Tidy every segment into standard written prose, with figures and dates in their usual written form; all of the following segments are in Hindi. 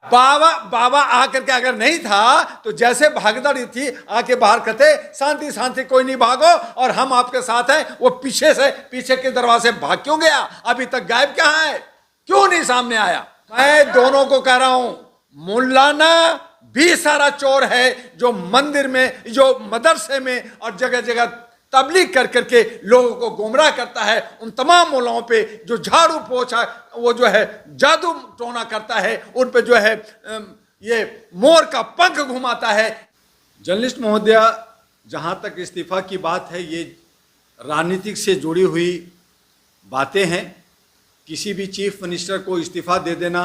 बाबा बाबा आकर के अगर नहीं था तो जैसे भागदड़ थी आके बाहर कहते शांति शांति कोई नहीं भागो और हम आपके साथ हैं। वो पीछे के दरवाजे भाग क्यों गया? अभी तक गायब कहाँ है? क्यों नहीं सामने आया? मैं दोनों को कह रहा हूं, मौलाना भी सारा चोर है जो मंदिर में, जो मदरसे में और जगह जगह तबलीग कर करके लोगों को गुमराह करता है। उन तमाम मौलाओं पे जो झाड़ू पोछा, वो जो है जादू टोना करता है, उन पे जो है ये मोर का पंख घुमाता है। जर्नलिस्ट महोदय, जहां तक इस्तीफा की बात है, ये राजनीतिक से जुड़ी हुई बातें हैं। किसी भी चीफ मिनिस्टर को इस्तीफा दे देना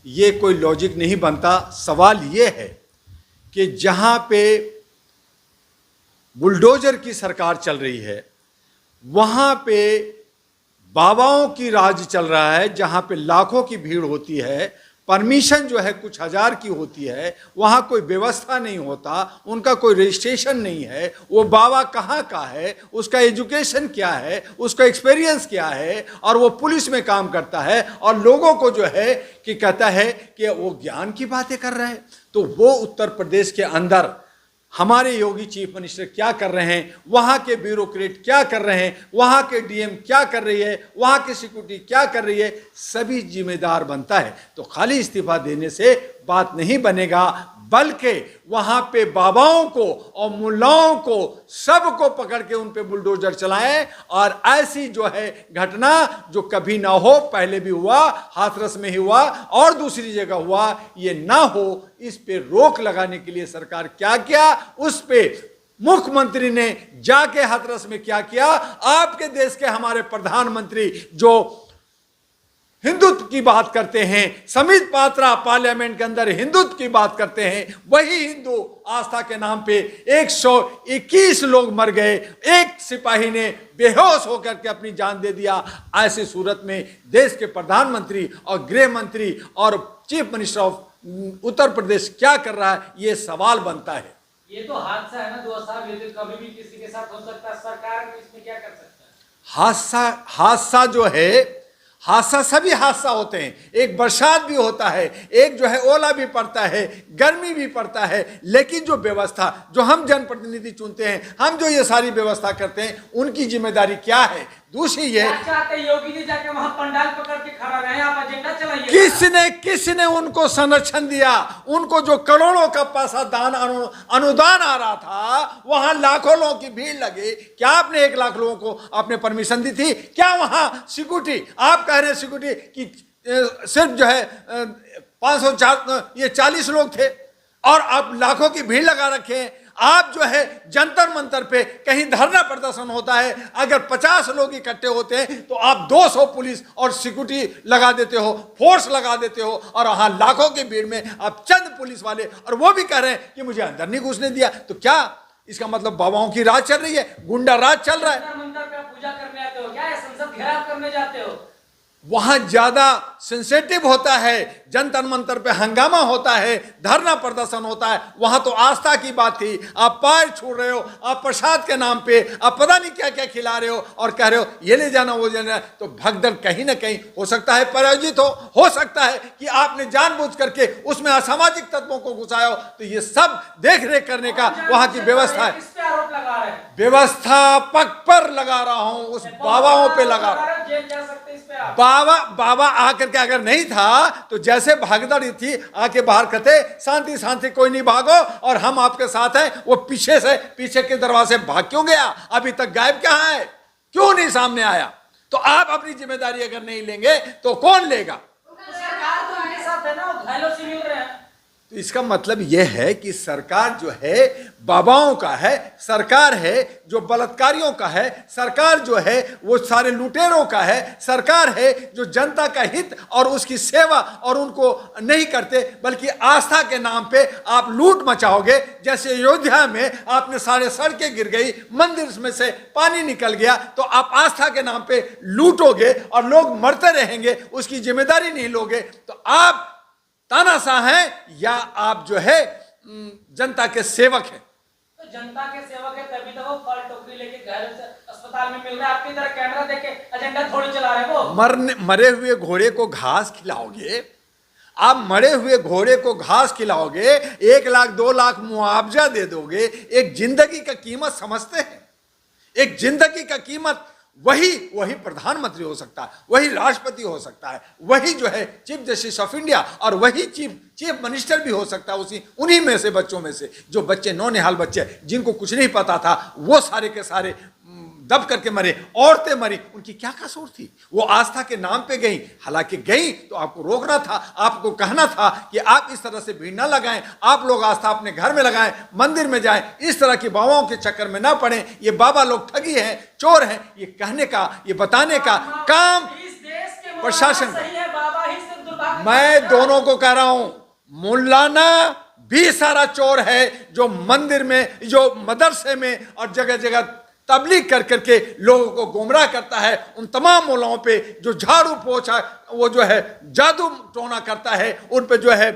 ये कोई लॉजिक नहीं बनता। सवाल ये है कि जहां पे बुलडोजर की सरकार चल रही है, वहां पे बाबाओं की राज चल रहा है, जहां पे लाखों की भीड़ होती है, परमिशन जो है कुछ हजार की होती है, वहां कोई व्यवस्था नहीं होता, उनका कोई रजिस्ट्रेशन नहीं है। वो बाबा कहाँ का है, उसका एजुकेशन क्या है, उसका एक्सपीरियंस क्या है, और वो पुलिस में काम करता है और लोगों को जो है कि कहता है कि वो ज्ञान की बातें कर रहा है। तो वो उत्तर प्रदेश के अंदर हमारे योगी चीफ मिनिस्टर क्या कर रहे हैं, वहाँ के ब्यूरोक्रेट क्या कर रहे हैं, वहाँ के डीएम क्या कर रही है, वहाँ की सिक्योरिटी क्या कर रही है, सभी जिम्मेदार बनता है। तो खाली इस्तीफा देने से बात नहीं बनेगा, बल्कि वहाँ पे बाबाओं को और मुल्लाओं को सबको पकड़ के उन पे बुलडोजर चलाएं। और ऐसी जो है घटना जो कभी ना हो, पहले भी हुआ, हाथरस में ही हुआ और दूसरी जगह हुआ, ये ना हो, इस पे रोक लगाने के लिए सरकार क्या किया, उस पे मुख्यमंत्री ने जाके हाथरस में क्या किया। आपके देश के हमारे प्रधानमंत्री जो हिंदुत्व की बात करते हैं, समित पात्रा पार्लियामेंट के अंदर हिंदुत्व की बात करते हैं, वही हिंदू आस्था के नाम पे 121 लोग मर गए, एक सिपाही ने बेहोश होकर के अपनी जान दे दिया। ऐसी सूरत में देश के प्रधानमंत्री और गृह मंत्री और chief minister of Uttar Pradesh क्या कर रहा है, ये सवाल बनता है। ये तो हादसा है ना, 2 साल व्यतीत, कभी भी किसी के साथ हो सकता है। सरकार इसमें क्या कर सकता है? हादसा जो है, हादसा सभी हादसा होते हैं। एक बरसात भी होता है, एक जो है ओला भी पड़ता है, गर्मी भी पड़ता है, लेकिन जो व्यवस्था, जो हम जनप्रतिनिधि चुनते हैं, हम जो ये सारी व्यवस्था करते हैं, उनकी जिम्मेदारी क्या है? दूसरी ये, योगी जी जाके वहां पंडाल पकड़ के खड़ा रहे, आप एजेंडा चलाइए। किसने उनको संरक्षण दिया? उनको जो करोड़ों का पैसा दान अनुदान आ रहा था, वहां लाखों लोगों की भीड़ लगी। क्या आपने 1 लाख लोगों को आपने परमिशन दी थी? क्या वहां सिक्योरिटी, आप कह रहे हैं सिक्योरिटी की सिर्फ जो है 40 लोग थे और आप लाखों की भीड़ लगा रखे हैं। आप जो है जंतर मंतर पे कहीं धरना प्रदर्शन होता है, अगर 50 लोग इकट्ठे होते हैं तो आप 200 पुलिस और सिक्योरिटी लगा देते हो, फोर्स लगा देते हो, और वहां लाखों की भीड़ में आप चंद पुलिस वाले, और वो भी कह रहे हैं कि मुझे अंदर नहीं घुसने दिया। तो क्या इसका मतलब बाबाओं की राज चल रही है, गुंडा राज चल रहा है? मंदिर पे पूजा करने आते हो क्या, या संसद घेराव करने जाते हो? वहां ज्यादा सेंसिटिव होता है, जंतर मंतर पे हंगामा होता है, धरना प्रदर्शन होता है। वहां तो आस्था की बात थी, आप पैर छू रहे हो, आप प्रसाद के नाम पे आप पता नहीं क्या क्या खिला रहे हो और कह रहे हो ये ले जाना वो जाना। तो भगदड़ कहीं ना कहीं हो सकता है प्रायोजित हो सकता है कि आपने जानबूझ करके उसमें असामाजिक तत्वों को घुसाया हो। तो ये सब देख रेख करने का वहां की व्यवस्था है। व्यवस्था पक पर लगा रहा हूं, उस बाबाओं पे लगा रहा हूं। बाबा आकर के अगर नहीं था तो जैसे भागदड़ थी आके बाहर कहते शांति शांति कोई नहीं भागो और हम आपके साथ हैं। वो पीछे के दरवाजे भाग क्यों गया? अभी तक गायब कहाँ है? क्यों नहीं सामने आया? तो आप अपनी जिम्मेदारी अगर नहीं लेंगे तो कौन लेगा? सरकार तो उनके साथ है ना, वो घायलों से मिल रहे हैं। तो इसका मतलब यह है कि सरकार जो है बाबाओं का है, सरकार है जो बलात्कारियों का है, सरकार जो है वो सारे लुटेरों का है, सरकार है जो जनता का हित और उसकी सेवा और उनको नहीं करते, बल्कि आस्था के नाम पे आप लूट मचाओगे। जैसे अयोध्या में आपने सारे सड़कें गिर गई, मंदिर में से पानी निकल गया, तो आप आस्था के नाम पे लूटोगे और लोग मरते रहेंगे, उसकी जिम्मेदारी नहीं लोगे। तो आप तानाशाह हैं या आप जो है जनता के सेवक हैं? तो जनता के सेवक है तभी तो वो फल टोकरी लेके घर से अस्पताल में मिल रहा है, आपकी तरह कैमरा देके एजेंडा थोड़ी चला रहे वो। मरे हुए घोड़े को घास खिलाओगे? आप मरे हुए घोड़े को घास खिलाओगे, 1 लाख 2 लाख मुआवजा दे दोगे। एक जिंदगी का कीमत समझते हैं? एक जिंदगी का कीमत वही प्रधानमंत्री हो सकता है, वही राष्ट्रपति हो सकता है, वही जो है चीफ जस्टिस ऑफ इंडिया, और वही चीफ मिनिस्टर भी हो सकता है उन्हीं में से, बच्चों में से। जो बच्चे नौनिहाल बच्चे जिनको कुछ नहीं पता था, वो सारे के सारे दब करके मरे, औरतें मरी, उनकी क्या कसूर थी? वो आस्था के नाम पे गई। हालांकि गई तो आपको रोकना था, आपको कहना था कि आप इस तरह से भीड़ ना लगाएं, आप लोग आस्था अपने घर में लगाएं, मंदिर में जाएं, इस तरह की बाबाओं के चक्कर में ना पड़े। ये बाबा लोग ठगी हैं, चोर हैं, ये कहने का, ये बताने का काम प्रशासन का। मैं दोनों को कह रहा हूं, मुल्लाना भी सारा चोर है, जो मंदिर में, जो मदरसे में और जगह जगह तबलीग कर करके लोगों को गुमराह करता है। उन तमाम मौलाओं पे जो झाड़ू पोछा, वो जो है जादू टोना करता है, उन पे जो है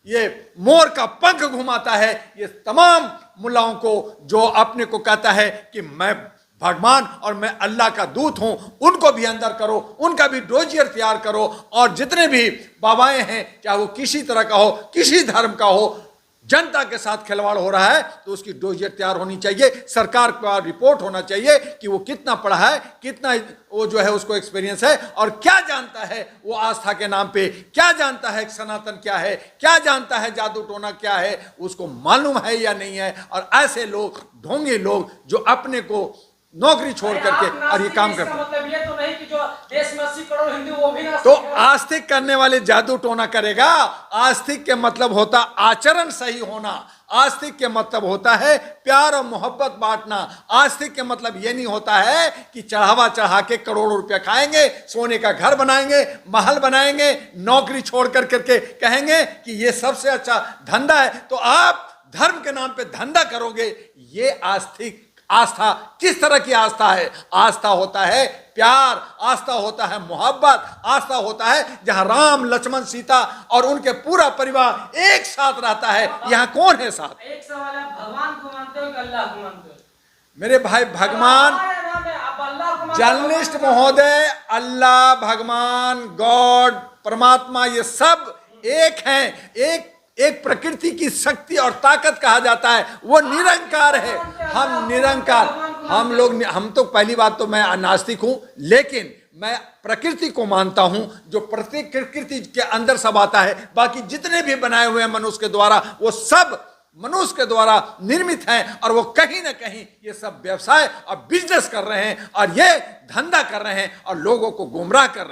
ये मोर का पंख घुमाता है। ये तमाम मुल्लाओं को जो अपने को कहता है कि मैं भगवान और मैं अल्लाह का दूत हूं, उनको भी अंदर करो, उनका भी डोजियर तैयार करो। और जितने भी बाबाएं हैं, चाहे वो किसी तरह का हो, किसी धर्म का हो, जनता के साथ खिलवाड़ हो रहा है तो उसकी डोजियर तैयार होनी चाहिए। सरकार का रिपोर्ट होना चाहिए कि वो कितना पढ़ा है, कितना वो जो है उसको एक्सपीरियंस है, और क्या जानता है वो आस्था के नाम पे, क्या जानता है सनातन क्या है, क्या जानता है जादू टोना क्या है, उसको मालूम है या नहीं है। और ऐसे लोग, ढोंगी लोग, जो अपने को नौकरी छोड़ करके और ये काम करते हैं। मतलब ये तो नहीं कि जो देश में 80 करोड़ हिंदू वो भी तो आस्तिक करने वाले जादू टोना करेगा। आस्तिक के मतलब होता आचरण सही होना, आस्तिक के मतलब होता है प्यार और मोहब्बत बांटना। आस्तिक के मतलब ये नहीं होता है कि चढ़ावा चढ़ा के करोड़ों रुपया खाएंगे, सोने का घर बनाएंगे, महल बनाएंगे, नौकरी छोड़ कर करके कहेंगे कि ये सबसे अच्छा धंधा है, तो आप धर्म के नाम पे धंधा करोगे। ये आस्तिक आस्था किस तरह की आस्था है? आस्था होता है प्यार, आस्था होता है मोहब्बत, आस्था होता है जहां राम, लक्ष्मण, सीता और उनके पूरा परिवार एक साथ रहता है। यहाँ कौन है साथ? एक सवाल है, भगवान को मानते हो कि अल्लाह को मानते हो? मेरे भाई, भगवान, जर्नलिस्ट महोदय, अल्लाह, भगवान, गॉड, परमात्मा, ये सब एक हैं। एक प्रकृति की शक्ति और ताकत कहा जाता है, वो निरंकार है। हम निरंकार, हम तो पहली बात तो मैं नास्तिक हूं, लेकिन मैं प्रकृति को मानता हूं, जो प्रकृति के अंदर सब आता है। बाकी जितने भी बनाए हुए हैं मनुष्य के द्वारा, वो सब मनुष्य के द्वारा निर्मित हैं, और वो कहीं ना कहीं ये सब व्यवसाय और बिजनेस कर रहे हैं, और ये धंधा कर रहे हैं, और लोगों को गुमराह कर रहे हैं।